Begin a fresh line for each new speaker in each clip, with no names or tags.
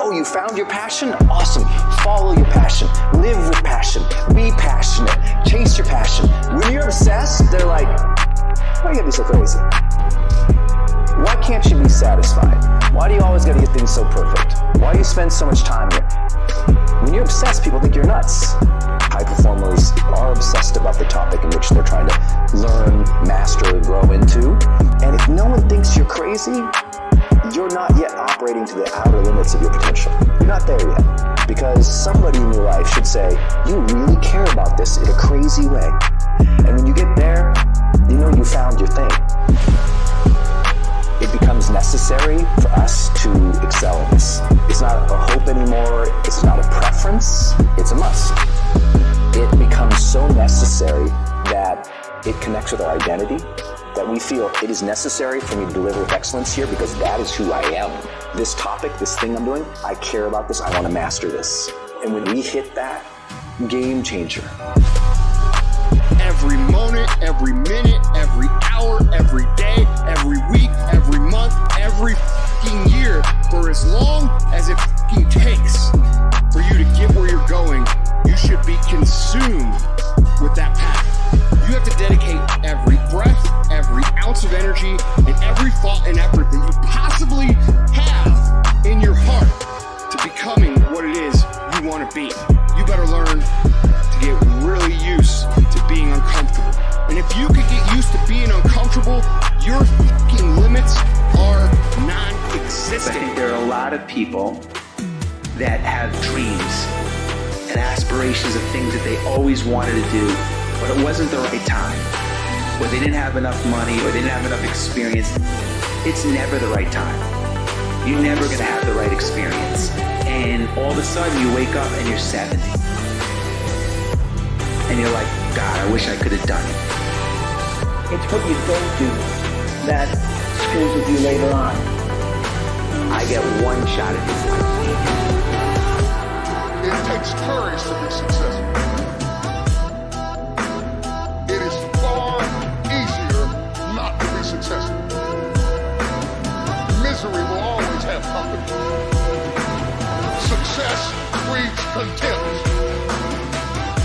Oh, you found your passion? Awesome. Follow your passion. Live with passion. Be passionate. Chase your passion. When you're obsessed, they're like, why you gotta be so crazy? Why can't you be satisfied? Why do you always gotta get things so perfect? Why do you spend so much time here? When you're obsessed, people think you're nuts. High performers are obsessed about the topic in which they're trying to learn, master, grow into. And if no one thinks you're crazy, you're not yet operating to the outer limits of your potential. You're not there yet. Because somebody in your life should say, you really care about this in a crazy way. And when you get there, you know you found your thing. It becomes necessary for us to excel in this. It's not a hope anymore. It's not a preference. It's a must. It becomes so necessary that it connects with our identity, that we feel it is necessary for me to deliver with excellence here because that is who I am. This topic, this thing I'm doing, I care about this. I want to master this. And when we hit that, game changer.
Every moment, every minute, every hour, every day, every week, every month, every fucking year, for as long as it fucking takes for you to get where you're going, you should be consumed with that path. You have to dedicate every breath, every ounce of energy, and every thought and effort that you possibly have in your heart to becoming what it is you want to be. You better learn to get really used to being uncomfortable. And if you could get used to being uncomfortable, your fucking limits are non-existent.
I think there are a lot of people that have dreams and aspirations of things that they always wanted to do, but it wasn't the right time, or they didn't have enough money, or they didn't have enough experience. It's never the right time. You're never gonna have the right experience. And all of a sudden you wake up and you're 70. And you're like, God, I wish I could have done it.
It's what you don't do that screws with you later on.
I get one shot at this life.
It takes courage to be successful. It is far easier not to be successful. Misery will always have company. Success breeds contempt.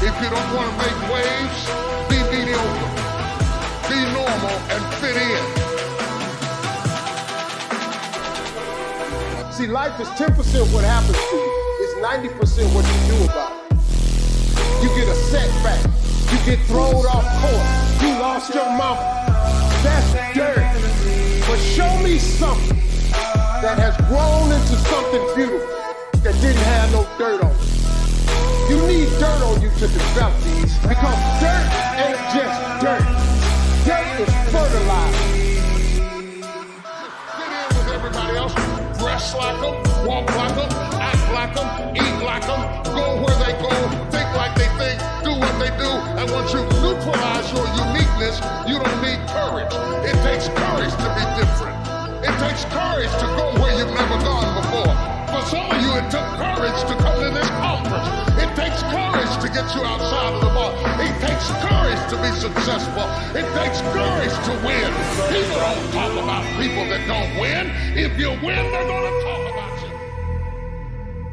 If you don't want to make waves, be mediocre. Be normal and fit in.
See, life is 10% what happens to you. It's 90% what you do about it. You get a setback. You get thrown off course. You lost your mama. That's dirt. But show me something that has grown into something beautiful that didn't have no dirt on it. You need dirt on you to develop these because dirt ain't just dirt. Dirt is fertilizer.
Fit in with everybody else. Dress like them, walk like them, act like them, eat like them, go where they go, think like they think, do what they do. And once you neutralize your uniqueness, you don't need courage. It takes courage to be different. It takes courage to go where you've never gone before. For some of you, it took courage to come to this conference. It takes courage to get you outside of the bar. It takes courage to be successful. It takes courage to win. People don't talk about people that don't win. If you win, they're going to talk about you.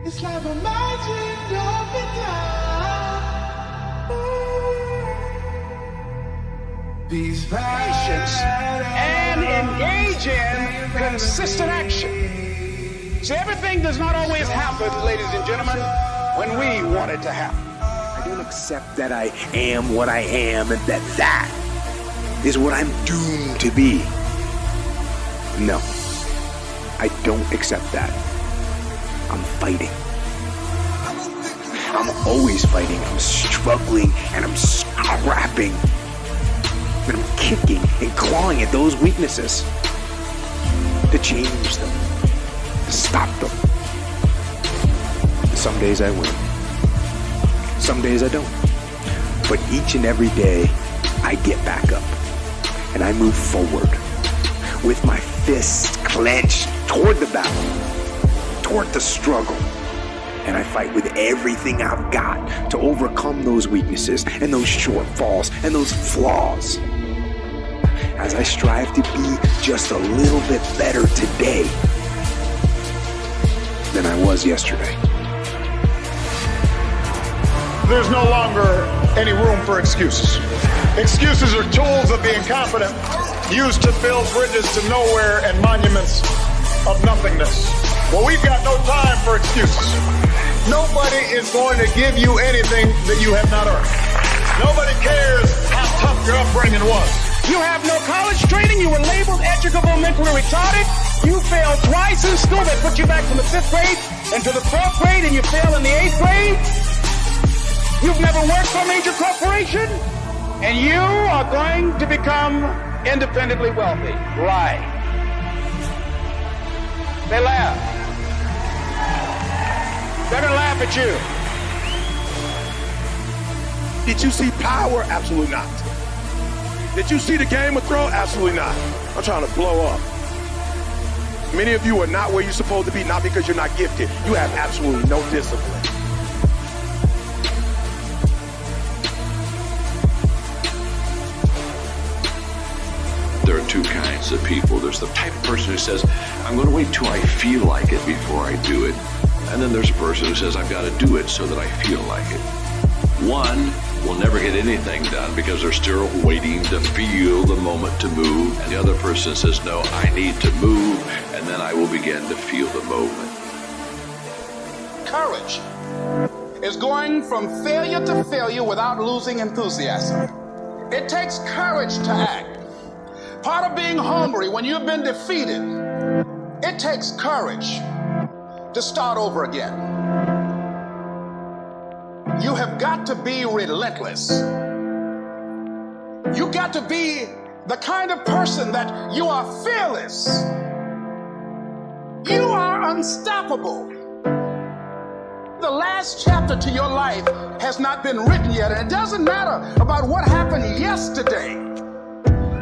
It's like a magic of the time. These
Patience and engage in consistent action. See, everything does not always happen, ladies and gentlemen, when we want it to happen.
I don't accept that I am what I am and that is what I'm doomed to be. No, I don't accept that. I'm fighting. I'm always fighting. I'm struggling and I'm scrapping. And I'm kicking and clawing at those weaknesses to change them, to stop them. Some days I win. Some days I don't. But each and every day, I get back up and I move forward with my fists clenched toward the battle, toward the struggle. And I fight with everything I've got to overcome those weaknesses and those shortfalls and those flaws. As I strive to be just a little bit better today than I was yesterday.
There's no longer any room for excuses. Excuses are tools of being confident, used to build bridges to nowhere and monuments of nothingness. Well, we've got no time for excuses. Nobody is going to give you anything that you have not earned. Nobody cares how tough your upbringing was.
You have no college training. You were labeled educable, mentally retarded. You failed twice in school. They put you back from the 5th grade into the 4th grade, and you failed in the 8th grade. You've never worked for a major corporation, and you are going to become independently wealthy. Right. They laugh. They're going to laugh at you.
Did you see Power? Absolutely not. Did you see the Game of Thrones? Absolutely not. I'm trying to blow up. Many of you are not where you're supposed to be, not because you're not gifted. You have absolutely no discipline.
There are two kinds of people. There's the type of person who says, I'm going to wait till I feel like it before I do it. And then there's a person who says, I've got to do it so that I feel like it. One will never get anything done because they're still waiting to feel the moment to move. And the other person says, no, I need to move, and then I will begin to feel the moment.
Courage is going from failure to failure without losing enthusiasm. It takes courage to act. Part of being hungry when you've been defeated, it takes courage to start over again. You have got to be relentless. You got to be the kind of person that you are fearless. You are unstoppable. The last chapter to your life has not been written yet, and it doesn't matter about what happened yesterday.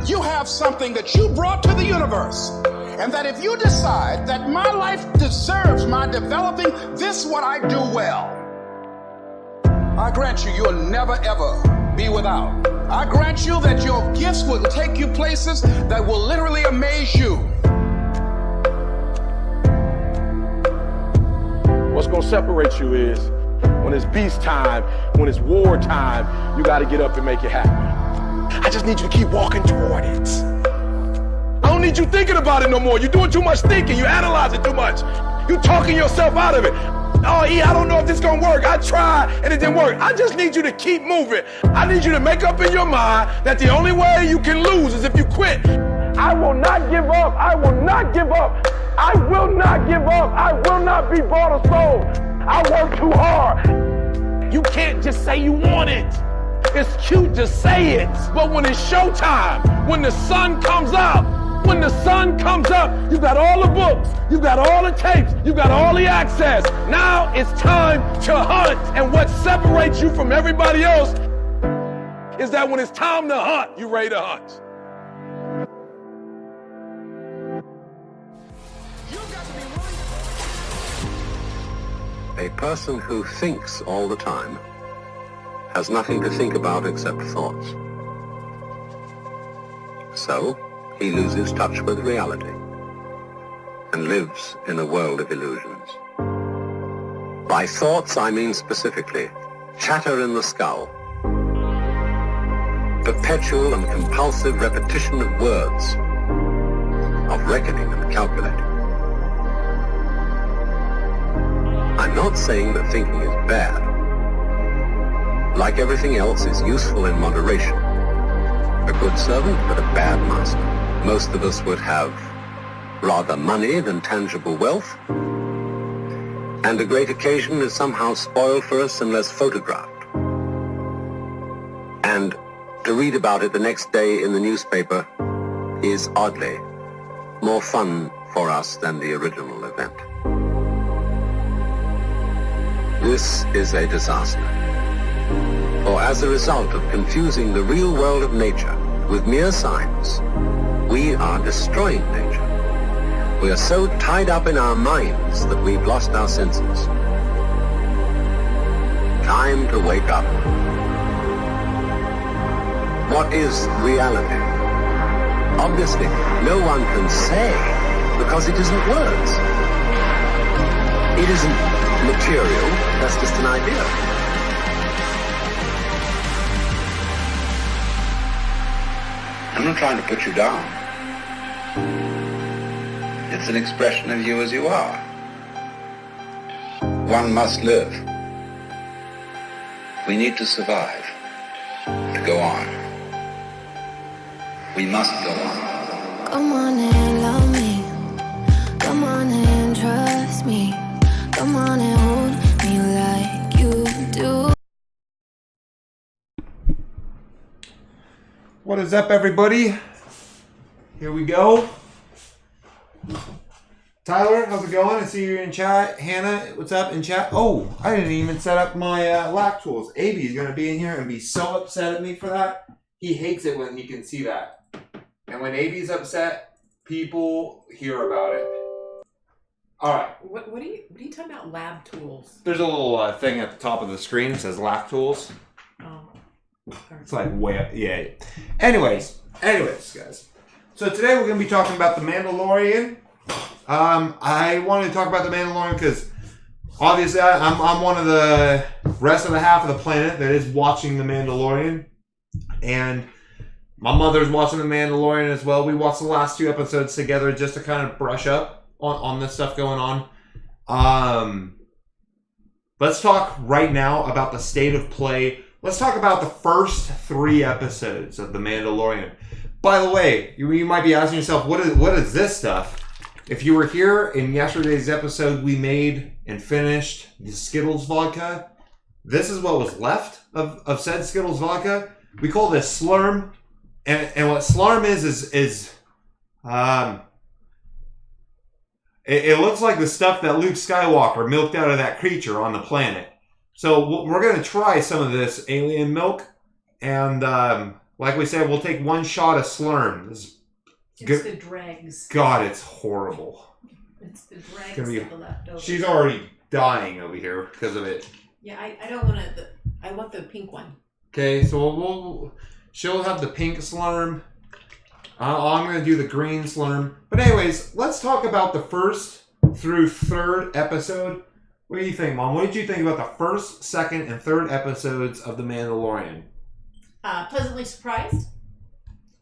You have something that you brought to the universe, and that if you decide that my life deserves my developing this what I do well, I grant you, you'll never ever be without. I grant you that your gifts will take you places that will literally amaze you.
What's going to separate you is when it's beast time, when it's war time, you got to get up and make it happen. I just need you to keep walking toward it. I don't need you thinking about it no more. You're doing too much thinking. You analyze it too much. You're talking yourself out of it. Oh, E, I don't know if this is going to work. I tried and it didn't work. I just need you to keep moving. I need you to make up in your mind that the only way you can lose is if you quit. I will not give up. I will not give up. I will not give up. I will not be bought or sold. I work too hard. You can't just say you want it. It's cute to say it, but when it's showtime, when the sun comes up, you've got all the books, you've got all the tapes, you've got all the access. Now it's time to hunt. And what separates you from everybody else is that when it's time to hunt, you're ready to hunt.
A person who thinks all the time has nothing to think about except thoughts. So, he loses touch with reality and lives in a world of illusions. By thoughts, I mean specifically chatter in the skull, perpetual and compulsive repetition of words, of reckoning and calculating. I'm not saying that thinking is bad. Like everything else, it's useful in moderation. A good servant, but a bad master. Most of us would have rather money than tangible wealth, and a great occasion is somehow spoiled for us unless photographed. And to read about it the next day in the newspaper is oddly more fun for us than the original event. This is a disaster. For as a result of confusing the real world of nature with mere signs, we are destroying nature. We are so tied up in our minds that we've lost our senses. Time to wake up. What is reality? Obviously, no one can say because it isn't words. It isn't material, that's just an idea. I'm not trying to put you down. It's an expression of you as you are. One must live. We need to survive, to go on. We must go on.
Come on and love me. Come on and trust me. Come on and hold me like you do.
What is up, everybody? Here we go. Tyler, how's it going? I see you're in chat. Hannah, what's up in chat? Oh, I didn't even set up my lap tools. AB is going to be in here and be so upset at me for that. He hates it when he can see that. And when AB's upset, people hear about it. All right.
What are you talking about? Lab tools?
There's a little thing at the top of the screen that says lap tools.
Oh.
It's like way up. Yeah. Anyways, guys. So today we're going to be talking about The Mandalorian. I wanted to talk about The Mandalorian because obviously I'm one of the rest of the half of the planet that is watching The Mandalorian. And my mother's watching The Mandalorian as well. We watched the last 2 episodes together just to kind of brush up on this stuff going on. Let's talk right now about the state of play. Let's talk about the first 3 episodes of The Mandalorian. By the way, you might be asking yourself, what is this stuff? If you were here in yesterday's episode, we made and finished the Skittles vodka. This is what was left of said Skittles vodka. We call this Slurm. And what Slurm is it looks like the stuff that Luke Skywalker milked out of that creature on the planet. So we're going to try some of this alien milk. And like we said, we'll take 1 shot of Slurm.
It's the dregs.
God, it's horrible.
It's the dregs of the leftovers.
She's already dying over here because of it.
Yeah, I don't want to. I want the pink one.
Okay, so she'll have the pink Slurm. I'm going to do the green Slurm. But anyways, let's talk about the first through 3rd episode. What do you think, Mom? What did you think about the 1st, 2nd, and 3rd episodes of The Mandalorian?
Pleasantly surprised.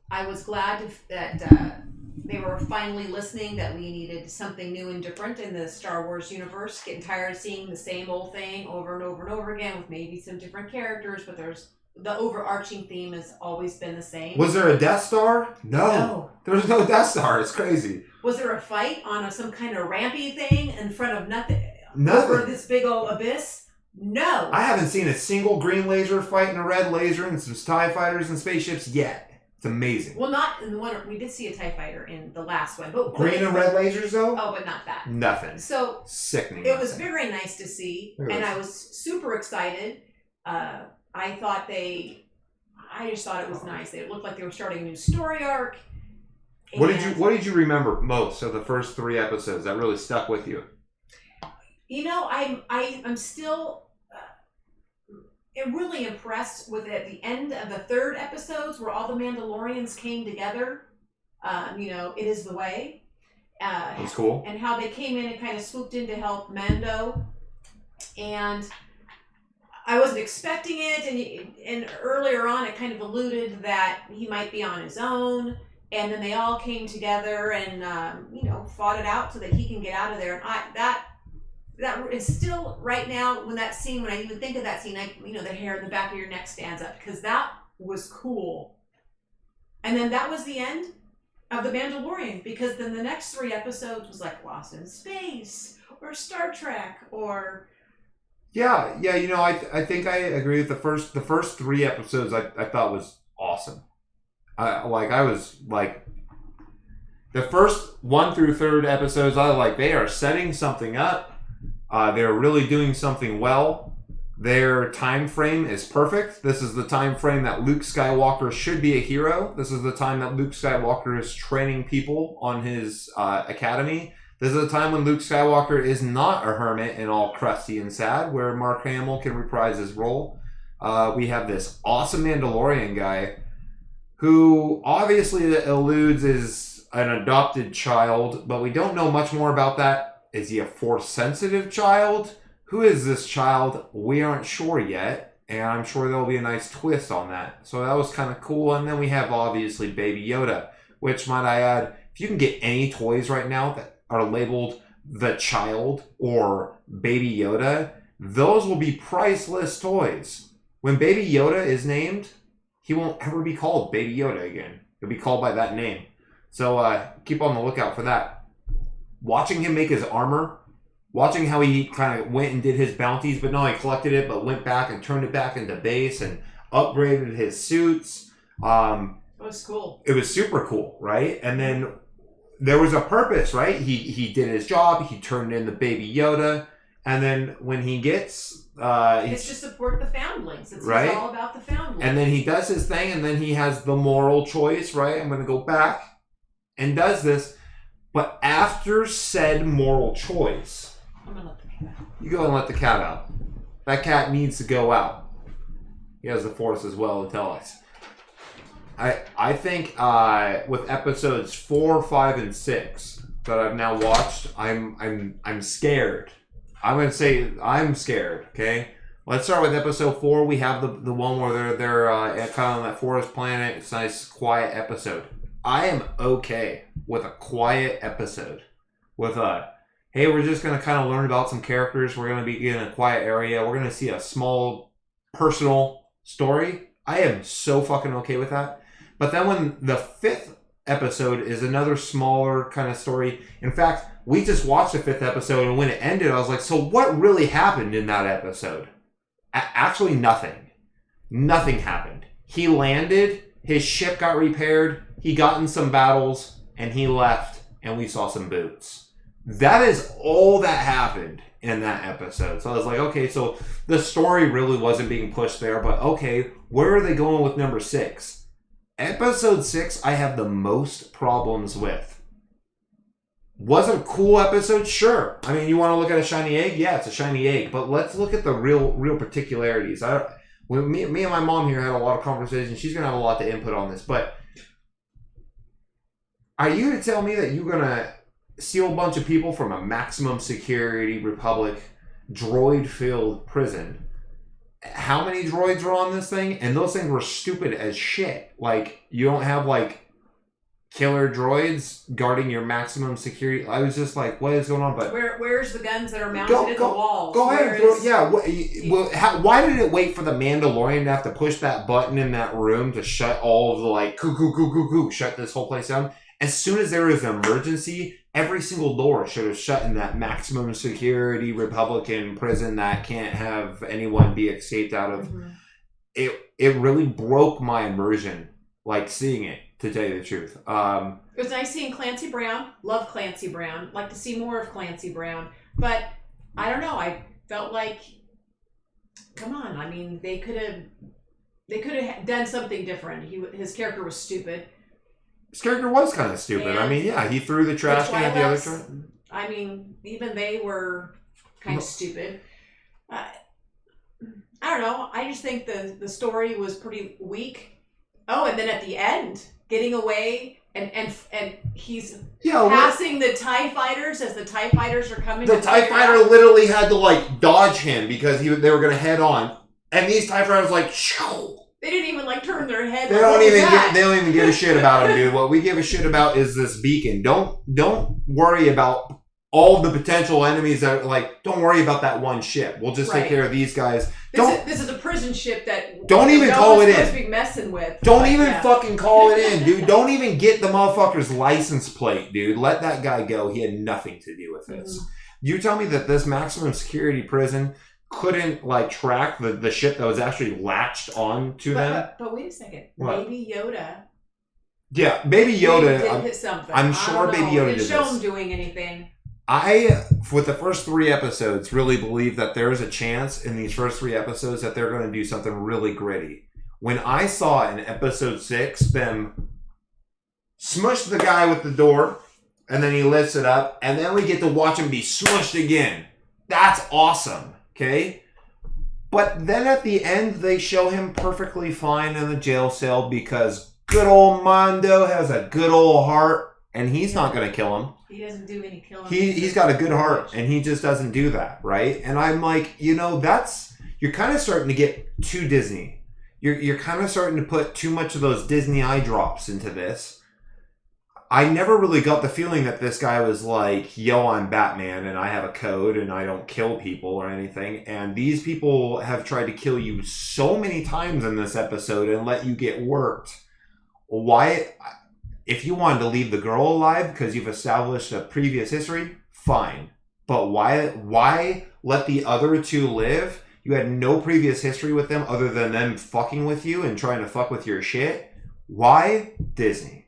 I was glad that they were finally listening, that we needed something new and different in the Star Wars universe. Getting tired of seeing the same old thing over and over and over again with maybe some different characters, but the overarching theme has always been the same.
Was there a Death Star? No. There was no Death Star. It's crazy.
Was there a fight on some kind of rampy thing in front of nothing?
Nothing.
Over this big old abyss? No.
I haven't seen a single green laser fighting a red laser and some TIE fighters and spaceships yet. It's amazing.
Well, not in the one. We did see a TIE fighter in the last one, but
green and red lasers though.
Oh, but not that.
Nothing.
So
sickening.
It was very nice to see, and I was super excited. I just thought it was nice. It looked like they were starting a new story arc.
What did you remember most of the first 3 episodes that really stuck with you?
You know, I'm still really impressed with at the end of the 3rd episodes where all the Mandalorians came together. It is the way.
That's cool.
And how they came in and kind of swooped in to help Mando. And I wasn't expecting it. And earlier on, it kind of alluded that he might be on his own. And then they all came together and fought it out so that he can get out of there. And that is still right now when I even think of that scene, the hair in the back of your neck stands up because that was cool. And then that was the end of The Mandalorian, because then the next 3 episodes was like Lost in Space or Star Trek or.
Yeah. I think I agree with the first 3 episodes. I thought was awesome. The first 1 through 3rd episodes, they are setting something up. They're really doing something well. Their time frame is perfect. This is the time frame that Luke Skywalker should be a hero. This is the time that Luke Skywalker is training people on his academy. This is a time when Luke Skywalker is not a hermit and all crusty and sad, where Mark Hamill can reprise his role. We have this awesome Mandalorian guy who obviously alludes is an adopted child, but we don't know much more about that. Is he a Force-sensitive child? Who is this child? We aren't sure yet. And I'm sure there'll be a nice twist on that. So that was kind of cool. And then we have, obviously, Baby Yoda. Which, might I add, if you can get any toys right now that are labeled The Child or Baby Yoda, those will be priceless toys. When Baby Yoda is named, he won't ever be called Baby Yoda again. He'll be called by that name. So keep on the lookout for that. Watching him make his armor, watching how he kind of went and did his bounties, but not only collected it, but went back and turned it back into base and upgraded his suits.
It was cool.
It was super cool, right? And then there was a purpose, right? He did his job. He turned in the Baby Yoda. And then when he gets...
it's to support the foundlings. It's
right?
all about the foundlings.
And then he does his thing, and then he has the moral choice, right? I'm going to go back and does this. But after said moral choice,
I'm going to let the cat out.
You go and let the cat out. That cat needs to go out. He has the Force as well to tell us. I think with episodes 4, 5, and 6 that I've now watched, I'm scared. I'm gonna say I'm scared. Okay, let's start with episode 4. We have the one where they're kind of on that forest planet. It's a nice quiet episode. I am okay with a quiet episode. With hey, we're just gonna kind of learn about some characters. We're gonna be in a quiet area. We're gonna see a small personal story. I am so fucking okay with that. But then when the 5th episode is another smaller kind of story. In fact, we just watched the 5th episode, and when it ended, I was like, so what really happened in that episode? Actually, nothing. Nothing happened. He landed, his ship got repaired, he got in some battles, and he left, and we saw some boots. That is all that happened in that episode. So I was like, okay, so the story really wasn't being pushed there, but okay, where are they going with number 6? Episode 6, I have the most problems with. Wasn't a cool episode? Sure. I mean, you want to look at a shiny egg? Yeah, it's a shiny egg. But let's look at the real particularities. Me and my mom here had a lot of conversations. She's going to have a lot to input on this. But are you to tell me that you're going to steal a bunch of people from a maximum security Republic droid-filled prison? How many droids are on this thing? And those things were stupid as shit. Like, you don't have, like, killer droids guarding your maximum security. I was just like, what is going on? But
where's the guns that are mounted in the walls?
Go ahead. Why did it wait for the Mandalorian to have to push that button in that room to shut all of the, like, shut this whole place down? As soon as there was an emergency, every single door should have shut in that maximum security Republican prison that can't have anyone be escaped out of. Mm-hmm. It really broke my immersion, like, seeing it, to tell you the truth.
It was nice seeing Clancy Brown. Love Clancy Brown. Like to see more of Clancy Brown. But, I don't know, I felt like, come on, I mean, they could have done something different. His character was stupid.
His character was kind of stupid. And I mean, yeah, he threw the trash can at the other train.
I mean, even they were kind of stupid. I don't know. I just think the story was pretty weak. Oh, and then at the end, getting away and he's passing the TIE fighters as the TIE fighters are coming.
The TIE fighter literally had to, like, dodge him because they were going to head on. And these TIE fighters, like, shoo.
They didn't even, like, turn their head.
They don't even give a shit about him, dude. What we give a shit about is this beacon. Don't worry about all the potential enemies that, like, don't worry about that one ship. We'll just take care of these guys.
This is a prison ship that
don't even call it in.
Supposed to be messing with.
Don't even fucking call it in, dude. Don't even get the motherfucker's license plate, dude. Let that guy go. He had nothing to do with this. Mm-hmm. You tell me that this maximum security prison couldn't, like, track the ship that was actually latched on to them?
But wait a second. What? Baby Yoda.
Yeah, Baby Yoda.
Did hit something.
I'm sure Baby Yoda did this.
Didn't show him doing anything.
I, with the first 3 episodes, really believe that there is a chance in these first 3 episodes that they're going to do something really gritty. When I saw in episode 6 them smush the guy with the door, and then he lifts it up, and then we get to watch him be smushed again. That's awesome, okay? But then at the end, they show him perfectly fine in the jail cell because good old Mondo has a good old heart. and he's not going to kill him.
He doesn't do any killing.
He's got a good heart, and he just doesn't do that, right? And I'm like, you're kind of starting to get too Disney. You're kind of starting to put too much of those Disney eye drops into this. I never really got the feeling that this guy was like, yo, I'm Batman and I have a code and I don't kill people or anything. And these people have tried to kill you so many times in this episode and let you get worked. Why? If you wanted to leave the girl alive because you've established a previous history, fine. But why let the other two live? You had no previous history with them other than them fucking with you and trying to fuck with your shit. Why? Disney.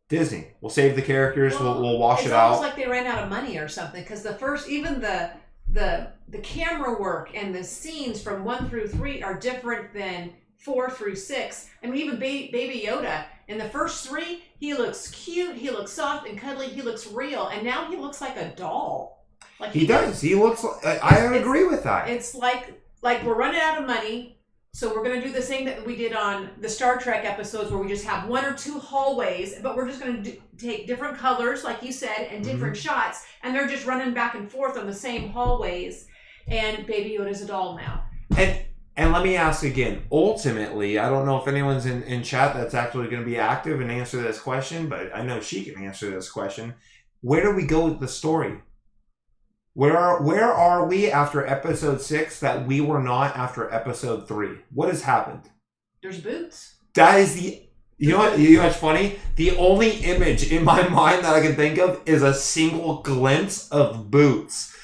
We'll save the characters. We'll wash it out.
It's almost like they ran out of money or something. Because even the camera work and the scenes from 1 through 3 are different than 4 through 6. I mean, even Baby Yoda in the first 3, he looks cute, he looks soft and cuddly, he looks real, and now he looks like a doll. Like
he does. He looks. I agree with that.
It's like we're running out of money. So we're going to do the same that we did on the Star Trek episodes where we just have 1 or 2 hallways, but we're just going to take different colors, like you said, and different shots, and they're just running back and forth on the same hallways, and Baby Yoda's a doll now.
And let me ask again, ultimately, I don't know if anyone's in chat that's actually going to be active and answer this question, but I know she can answer this question. Where do we go with the story? Where are we after episode 6 that we were not after episode 3? What has happened?
There's boots.
That is you know what's funny? The only image in my mind that I can think of is a single glimpse of boots.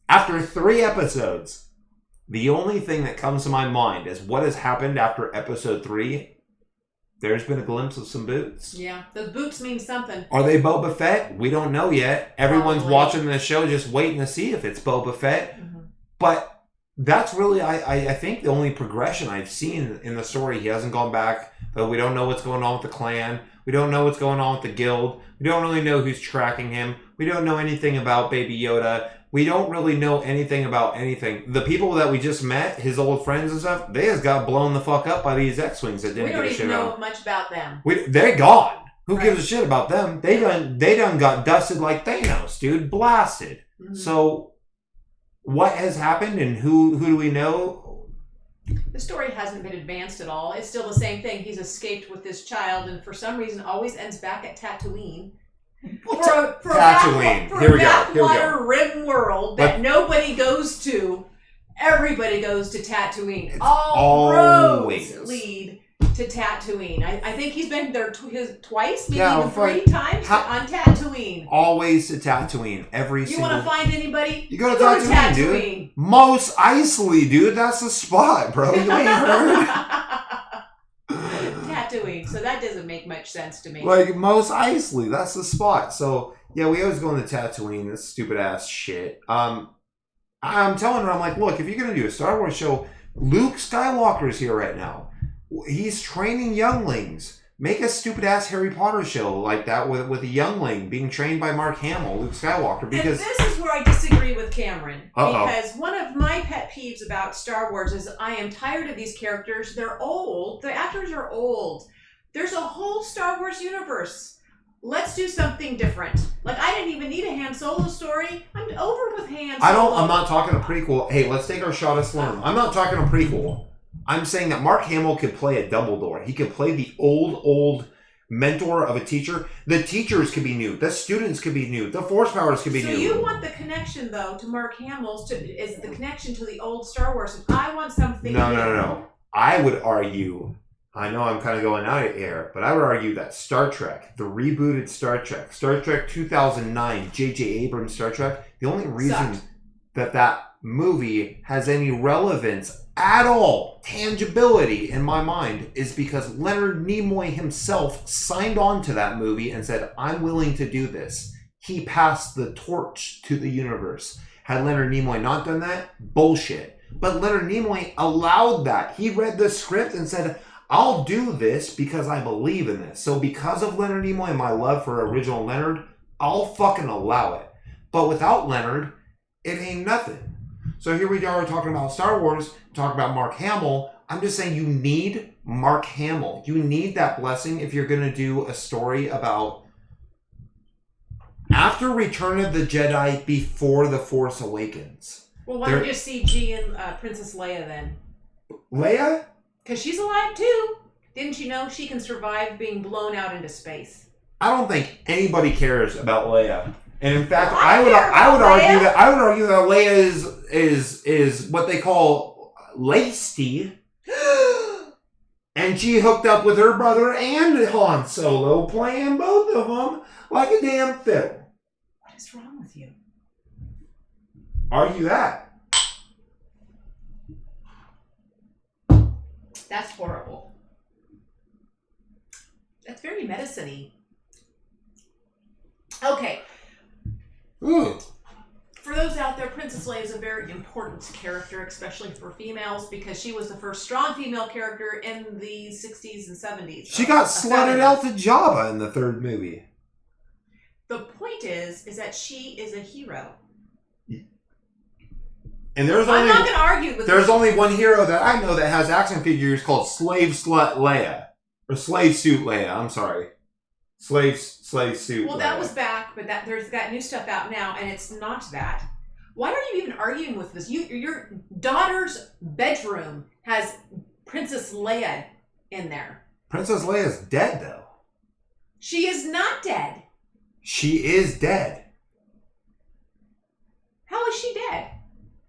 After 3 episodes, the only thing that comes to my mind is what has happened after episode 3. There's been a glimpse of some boots.
Yeah, those boots mean something.
Are they Boba Fett? We don't know yet. Everyone's watching the show just waiting to see if it's Boba Fett. Mm-hmm. But that's really, I think, the only progression I've seen in the story. He hasn't gone back, but we don't know what's going on with the clan. We don't know what's going on with the guild. We don't really know who's tracking him. We don't know anything about Baby Yoda. We don't really know anything about anything. The people that we just met, his old friends and stuff, they just got blown the fuck up by these X-Wings that didn't give a shit about.
We don't even know much about them.
They're gone. Who gives a shit about them? They done got dusted like Thanos, dude. Blasted. Mm-hmm. So, what has happened and who do we know?
The story hasn't been advanced at all. It's still the same thing. He's escaped with this child and for some reason always ends back at Tatooine. For
Tatooine.
a backwater rim world that nobody goes to, everybody goes to Tatooine. All roads lead to Tatooine. I think he's been there twice, maybe even 3 times on Tatooine.
Always to Tatooine. You
want to find anybody?
You go to Tatooine, dude. Mos Eisley, dude. That's the spot, bro. You ain't heard.
Tatooine, so that doesn't make much sense to me.
Like Mos Eisley, that's the spot. So yeah, we always go into Tatooine. This stupid ass shit. I'm telling her, I'm like, look, if you're gonna do a Star Wars show, Luke Skywalker's here right now. He's training younglings. Make a stupid ass Harry Potter show like that with a youngling being trained by Mark Hamill, Luke Skywalker. Because
and this is where I disagree with Cameron. Because one of my pet peeves about Star Wars is I am tired of these characters. They're old. The actors are old. There's a whole Star Wars universe. Let's do something different. Like, I didn't even need a Han Solo story. I'm over with Han Solo.
I'm not talking a prequel. Hey, let's take our shot at Sloan. I'm not talking a prequel. I'm saying that Mark Hamill could play a Dumbledore. He could play the old mentor of a teacher. The teachers could be new. The students could be new. The Force powers could be new.
So you want the connection, though, to Mark Hamill's is the connection to the old Star Wars. I want something new.
No. I would argue, I know I'm kind of going out of air, but I would argue that Star Trek, the rebooted Star Trek 2009, J.J. Abrams Star Trek, the only reason that movie has any relevance at all, tangibility in my mind, is because Leonard Nimoy himself signed on to that movie and said, I'm willing to do this. He passed the torch to the universe. Had Leonard Nimoy not done that? Bullshit. But Leonard Nimoy allowed that. He read the script and said, I'll do this because I believe in this. So because of Leonard Nimoy and my love for original Leonard, I'll fucking allow it. But without Leonard, it ain't nothing. So here we are talking about Star Wars, talking about Mark Hamill. I'm just saying you need Mark Hamill. You need that blessing if you're going to do a story about after Return of the Jedi, before The Force Awakens.
Well, why don't you see G and Princess Leia then?
Leia?
Because she's alive too. Didn't you know she can survive being blown out into space?
I don't think anybody cares about Leia. And in fact,
Well,
I would
Leia.
argue that Leia is what they call lacey. And she hooked up with her brother and Han Solo, playing both of them like a damn fiddle.
What is wrong with you?
Argue that.
That's horrible. That's very medicine-y. Okay.
Ooh.
For those out there, Princess Leia is a very important character, especially for females, because she was the first strong female character in the 60s and 70s.
She got slutted out to Jabba in the third movie.
The point is that she is a hero.
And there's
I'm
only,
not going to argue with
there's
you.
only one hero that I know that has action figures called Slave Slut Leia. Or Slave Suit Leia, I'm sorry. Slave Suit
Well,
Leia.
that was back, but there's got new stuff out now, and it's not that. Why are you even arguing with this? Your daughter's bedroom has Princess Leia in there.
Princess Leia's dead, though.
She is not dead.
She is dead.
How is she dead?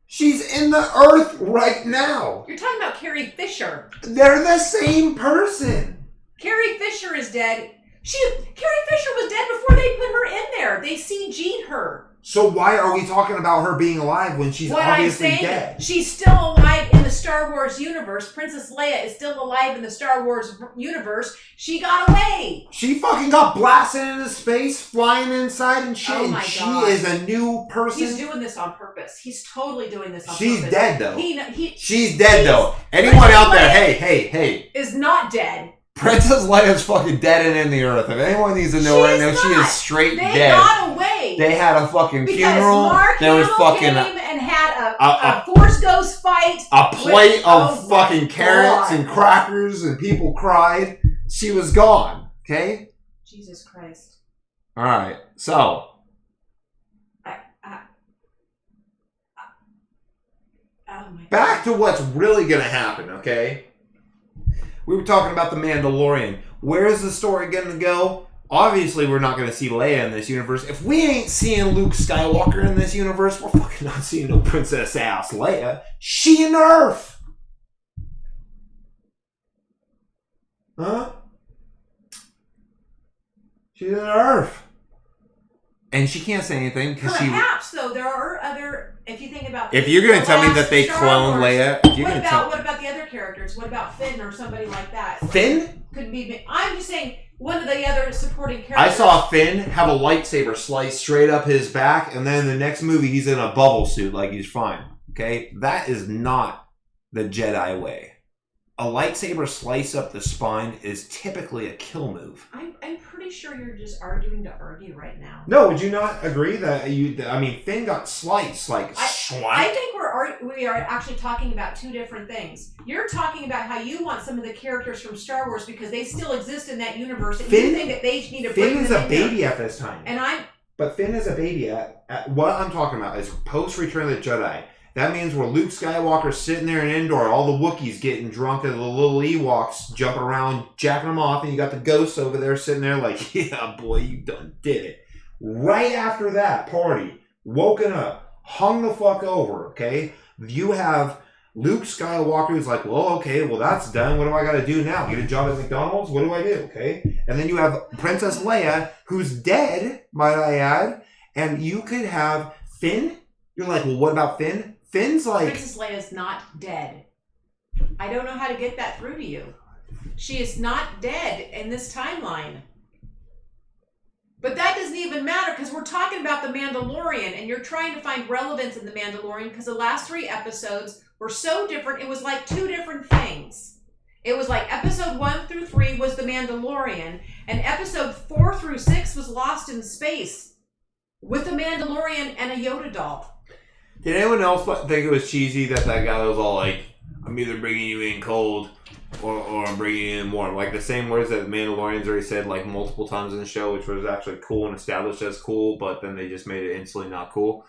She's in the earth right now.
You're talking about Carrie Fisher.
They're the same person.
Carrie Fisher is dead. Carrie Fisher was dead before they put her in there. They CG'd her.
So why are we talking about her being alive when she's obviously
I'm saying,
dead?
she's still alive in the Star Wars universe. Princess Leia is still alive in the Star Wars universe. She got away.
She fucking got blasted into space, flying inside and shit.
Oh my
and she
God.
is a new person.
He's doing this on purpose. He's totally doing this on
She's
purpose.
dead, though.
She's
dead, though. Anyone out there, hey.
Is not dead.
Princess Leia's fucking dead and in the earth. If anyone needs to know right now, she is straight
They
dead.
got away.
They had a fucking
because
funeral.
Mark
There was
Hamill
fucking
came and had a Force Ghost fight.
a plate of
oh
fucking
my
carrots
God.
and crackers, and people cried. She was gone. Okay.
Jesus Christ.
All right. So.
Oh my
Back to what's really gonna happen. Okay. We were talking about the Mandalorian. Where is the story gonna go? Obviously, we're not gonna see Leia in this universe. If we ain't seeing Luke Skywalker in this universe, we're fucking not seeing no Princess ass Leia. She in the Earth. Huh? She's in the Earth. And she can't say anything because she.
Perhaps though there are other. If you think about.
If you're gonna
the
tell me
last
that they
Star
clone
Wars,
Leia, if you're
what
gonna
about what about the other characters? What about Finn or somebody like that?
Finn?
Could be. I'm just saying one of the other supporting characters.
I saw Finn have a lightsaber slice straight up his back, and then in the next movie he's in a bubble suit like he's fine. Okay? That is not the Jedi way. A lightsaber slice up the spine is typically a kill move.
I'm pretty sure you're just arguing to argue right now.
No, would you not agree that Finn got sliced like
I think we are actually talking about two different things. You're talking about how you want some of the characters from Star Wars because they still exist in that universe, and you think that they need to bring
Finn is
them
a
in
baby
there.
at this time.
But
Finn is a baby at what I'm talking about is post Return of the Jedi. That means where Luke Skywalker's sitting there in Endor, all the Wookiees getting drunk and the little Ewoks jumping around, jacking them off, and you got the ghosts over there sitting there like, yeah, boy, you done did it. Right after that party, woken up, hung the fuck over, okay? You have Luke Skywalker who's like, well, okay, well, that's done. What do I got to do now? Get a job at McDonald's? What do I do, okay? And then you have Princess Leia, who's dead, might I add, and you could have Finn. You're like, well, what about Finn? Finn's like...
Princess Leia's not dead. I don't know how to get that through to you. She is not dead in this timeline. But that doesn't even matter because we're talking about the Mandalorian and you're trying to find relevance in the Mandalorian because the last 3 episodes were so different. It was like 2 different things. It was like episode 1 through 3 was the Mandalorian and episode 4 through 6 was Lost in Space with the Mandalorian and a Yoda doll.
Did anyone else think it was cheesy that guy was all like, I'm either bringing you in cold or I'm bringing in more. Like the same words that the Mandalorian's already said like multiple times in the show, which was actually cool and established as cool, but then they just made it instantly not cool.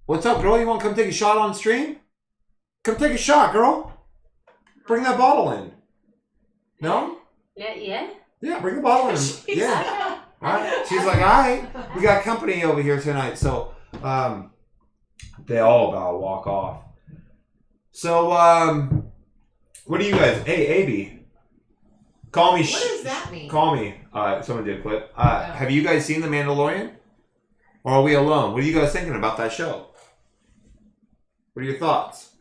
What's up, girl? You want to come take a shot on stream? Come take a shot, girl. Bring that bottle in. No?
Yeah.
Yeah, bring the bottle in. Yeah. All right. She's like, all right, we got company over here tonight. So, they all about to walk off. So, what do you guys? Hey, AB. Call me.
What does that mean?
Call me. Someone did a clip. Have you guys seen The Mandalorian? Or are we alone? What are you guys thinking about that show? What are your thoughts?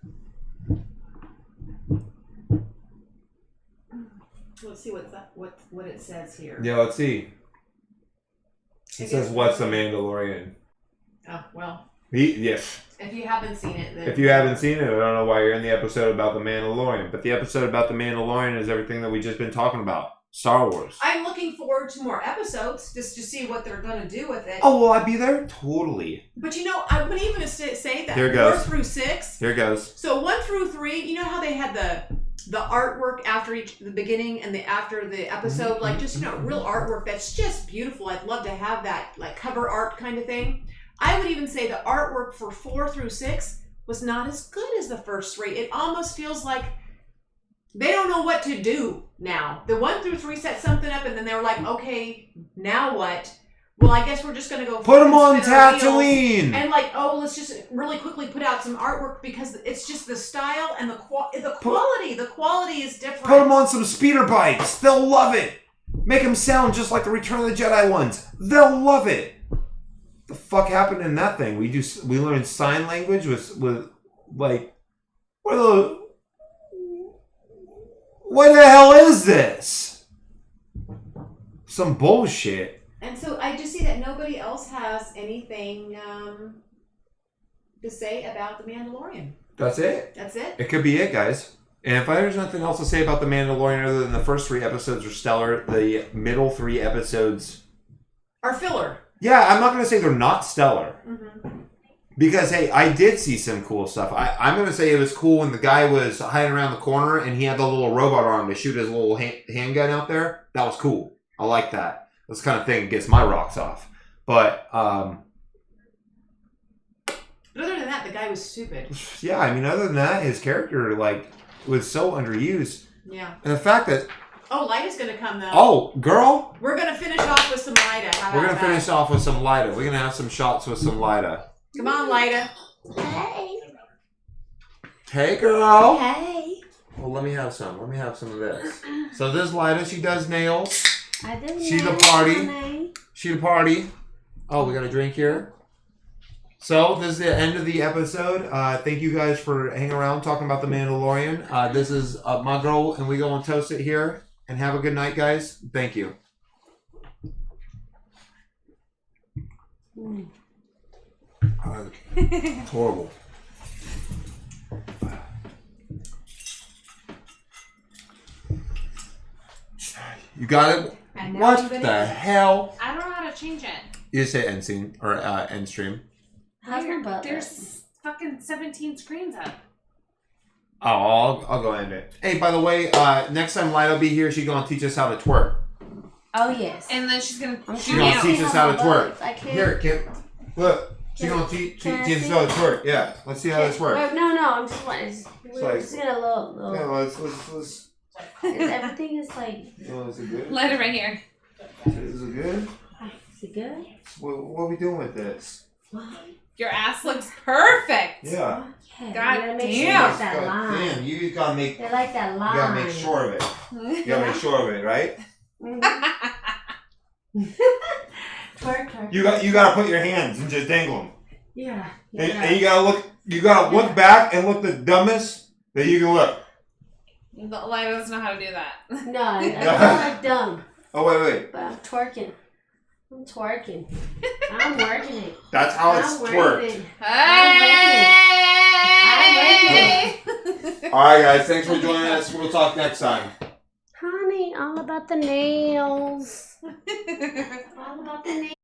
Let's see what it says here.
Yeah, let's see. It says, "What's a Mandalorian?"
Oh well.
Yes.
If you haven't seen it, then
If you haven't seen it, I don't know why you're in the episode about the Mandalorian. But the episode about the Mandalorian is everything that we just been talking about. Star Wars.
I'm looking forward to more episodes just to see what they're going to do with it.
Oh, will I be there? Totally.
But you know, I'm even going to say that
Here
4
goes.
through 6.
Here goes.
So 1 through 3, you know how they had the artwork after the beginning and after the episode, like just real artwork that's just beautiful. I'd love to have that like cover art kind of thing. I would even say the artwork for 4 through 6 was not as good as the first 3. It almost feels like they don't know what to do now. The 1 through 3 set something up, and then they were like, okay, now what? Well, I guess we're just going to go
Put them on
spin our wheels
Tatooine.
and like, oh, let's just really quickly put out some artwork because it's just the style and the quality. The quality is different.
Put them on some speeder bikes. They'll love it. Make them sound just like the Return of the Jedi ones. They'll love it. The fuck happened in that thing? We learned sign language with like what the hell is this? Some bullshit.
And so I just see that nobody else has anything to say about the Mandalorian.
That's it.
That's it.
It could be it, guys. And if there's nothing else to say about the Mandalorian other than the first 3 episodes are stellar, the middle 3 episodes
Our filler.
Yeah, I'm not going to say they're not stellar.
Mm-hmm.
Because, hey, I did see some cool stuff. I'm going to say it was cool when the guy was hiding around the corner and he had the little robot arm to shoot his little handgun out there. That was cool. I like that. This kind of thing gets my rocks off. But
other than that, the guy was stupid.
yeah, I mean, other than that, his character, like, was so underused.
Yeah.
And the fact that...
Oh, Lida's going to come, though.
Oh, girl.
We're going to finish off with some Lida. How
We're
about
going to finish off with some Lida. We're going to have some shots with some Lida.
Come on, Lida.
Hey.
Hey, girl.
Hey.
Well, let me have some. Let me have some of this. So this Lida, she does nails.
I did
She the
nails,
party.
honey.
She the party. Oh, we got a drink here. So this is the end of the episode. Thank you guys for hanging around talking about the Mandalorian. This is my girl, and we go and toast it here. And have a good night, guys. Thank you. It's horrible. You got it?
And now
What
I'm gonna
the
eat.
hell?
I don't know how to change it.
You just say end scene or end stream.
How's my butt?
There's fucking 17 screens up.
Oh, I'll go end it. Hey, by the way, next time Lida will be here, she's gonna teach us how to twerk.
Oh yes.
And then she's gonna.
She's gonna teach us how to twerk.
I can't.
Here, Kim. Look, she's gonna teach us how to twerk. Yeah, let's see how this works.
Wait, no, I'm just like we're
like-
just gonna little.
Yeah, let's.
Is everything is like.
Oh, is it good?
Let it right here.
Is it good?
Is it good?
What are we doing with this?
Your ass looks perfect.
Yeah.
Yeah,
God
you gotta make sure
damn.
you get that
God
line.
damn, you just gotta make.
They like that line.
You gotta make sure of it. You gotta make sure of it, right?
Twerk.
You gotta put your hands and just dangle them.
Yeah.
And you gotta look back and look the dumbest that you can look.
Lila doesn't know how to do that.
No, I'm not dumb.
Oh wait.
But I'm twerking. I'm twerking. I'm working it.
That's how it's
I'm working
twerked.
it. I'm working it.
All right, guys. Thanks for joining us. We'll talk next time.
Honey, all about the nails. All about the nails.